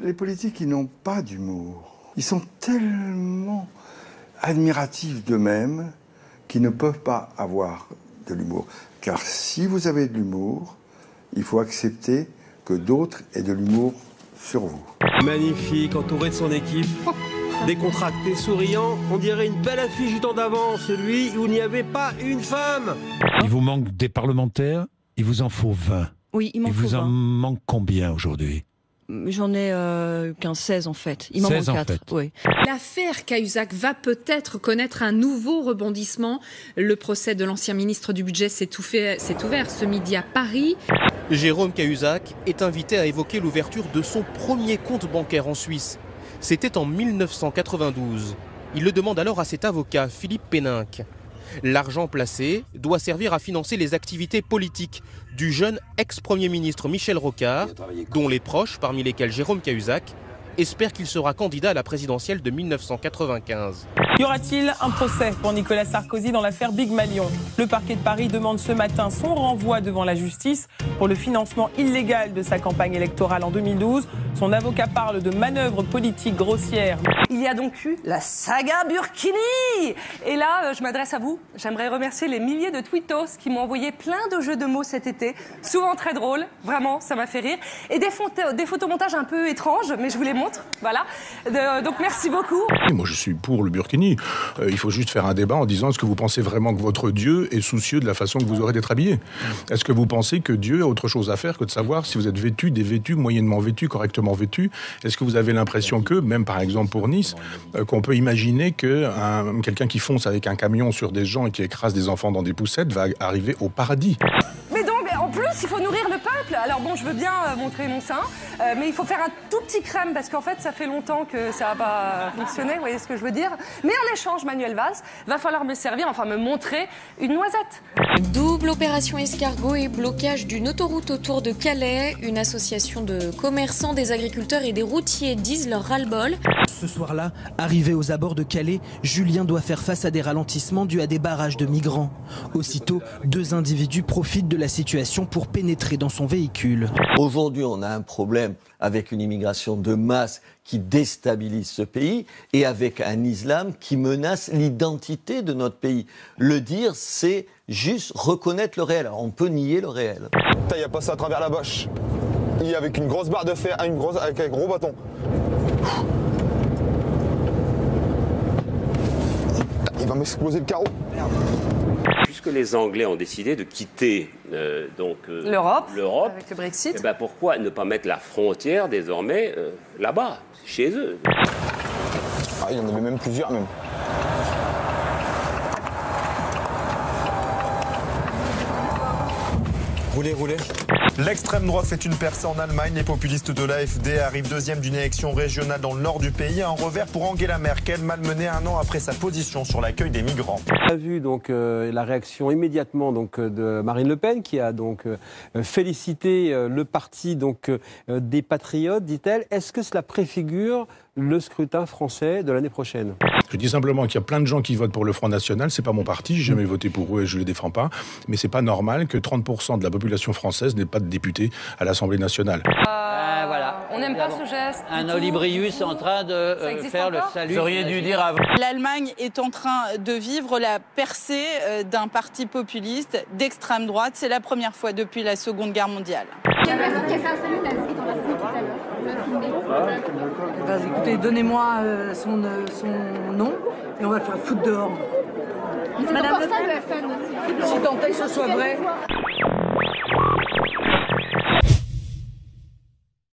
les politiques, ils n'ont pas d'humour. Ils sont tellement admiratifs d'eux-mêmes qu'ils ne peuvent pas avoir de l'humour. Car si vous avez de l'humour, il faut accepter que d'autres aient de l'humour sur vous. Magnifique, entouré de son équipe. Décontracté, souriant, on dirait une belle affiche du temps d'avant, celui où il n'y avait pas une femme. Il vous manque des parlementaires, il vous en faut 20. Oui, il m'en faut 20. Il vous en manque combien aujourd'hui? J'en ai 16 en fait. Il m'en 16 manque en 4. fait. Oui. L'affaire Cahuzac va peut-être connaître un nouveau rebondissement. Le procès de l'ancien ministre du Budget s'est ouvert ce midi à Paris. Jérôme Cahuzac est invité à évoquer l'ouverture de son premier compte bancaire en Suisse. C'était en 1992. Il le demande alors à cet avocat, Philippe Péninck. L'argent placé doit servir à financer les activités politiques du jeune ex-premier ministre Michel Rocard, dont les proches, parmi lesquels Jérôme Cahuzac, espèrent qu'il sera candidat à la présidentielle de 1995. Y aura-t-il un procès pour Nicolas Sarkozy dans l'affaire Big Malion? Le parquet de Paris demande ce matin son renvoi devant la justice pour le financement illégal de sa campagne électorale en 2012. Son avocat parle de manœuvres politiques grossières. Il y a donc eu la saga Burkini. Et là, je m'adresse à vous. J'aimerais remercier les milliers de tweetos qui m'ont envoyé plein de jeux de mots cet été. Souvent très drôles, vraiment, ça m'a fait rire. Et des photomontages un peu étranges, mais je vous les montre. Voilà. Donc merci beaucoup. Moi je suis pour le Burkini. Il faut juste faire un débat en disant est-ce que vous pensez vraiment que votre Dieu est soucieux de la façon que vous aurez d'être habillé? Est-ce que vous pensez que Dieu a autre chose à faire que de savoir si vous êtes vêtu, dévêtu, moyennement vêtu, correctement vêtu? Est-ce que vous avez l'impression que, même par exemple pour Nice, qu'on peut imaginer que quelqu'un qui fonce avec un camion sur des gens et qui écrase des enfants dans des poussettes va arriver au paradis? Mais donc, en plus, il faut nourrir le peuple. Alors bon, je veux bien montrer mon sein, mais il faut faire un tout petit crème parce qu'en fait, ça fait longtemps que ça n'a pas fonctionné, vous voyez ce que je veux dire? Mais en échange, Manuel Valls, va falloir me servir, enfin me montrer une noisette. Double opération escargot et blocage d'une autoroute autour de Calais. Une association de commerçants, des agriculteurs et des routiers disent leur ras-le-bol. Ce soir-là, arrivé aux abords de Calais, Julien doit faire face à des ralentissements dus à des barrages de migrants. Aussitôt, 2 individus profitent de la situation pour pénétrer dans son véhicule. Aujourd'hui, on a un problème avec une immigration de masse qui déstabilise ce pays et avec un islam qui menace l'identité de notre pays. Le dire, c'est juste reconnaître le réel. Alors, on peut nier le réel. Il a passé à travers la bâche. Il est avec une grosse barre de fer, avec un gros bâton. Il va m'exploser le carreau. Merde. Puisque les Anglais ont décidé de quitter l'Europe avec le Brexit, eh ben pourquoi ne pas mettre la frontière désormais là-bas, chez eux? Il y en avait même plusieurs même. Roulez. L'extrême droite fait une percée en Allemagne. Les populistes de l'AfD arrivent deuxième d'une élection régionale dans le nord du pays. Un revers pour Angela Merkel, malmenée 1 an après sa position sur l'accueil des migrants. On a vu donc la réaction immédiatement donc de Marine Le Pen qui a donc félicité le parti donc des patriotes, dit-elle. Est-ce que cela préfigure le scrutin français de l'année prochaine? Je dis simplement qu'il y a plein de gens qui votent pour le Front National. C'est pas mon parti, j'ai jamais voté pour eux et je les défends pas. Mais c'est pas normal que 30% de la population française n'ait pas de député à l'Assemblée nationale. Voilà. On n'aime pas ce geste. Un Olibrius en train de faire le salut. Vous auriez dû dire avant. L'Allemagne est en train de vivre la percée d'un parti populiste d'extrême droite. C'est la première fois depuis la Seconde Guerre mondiale. Il y a une personne qui a fait un salut dans la foule tout à l'heure. Écoutez, donnez-moi son nom et on va le faire foutre dehors. Mais c'est pour ça le FN aussi. Si tant est que ce soit vrai.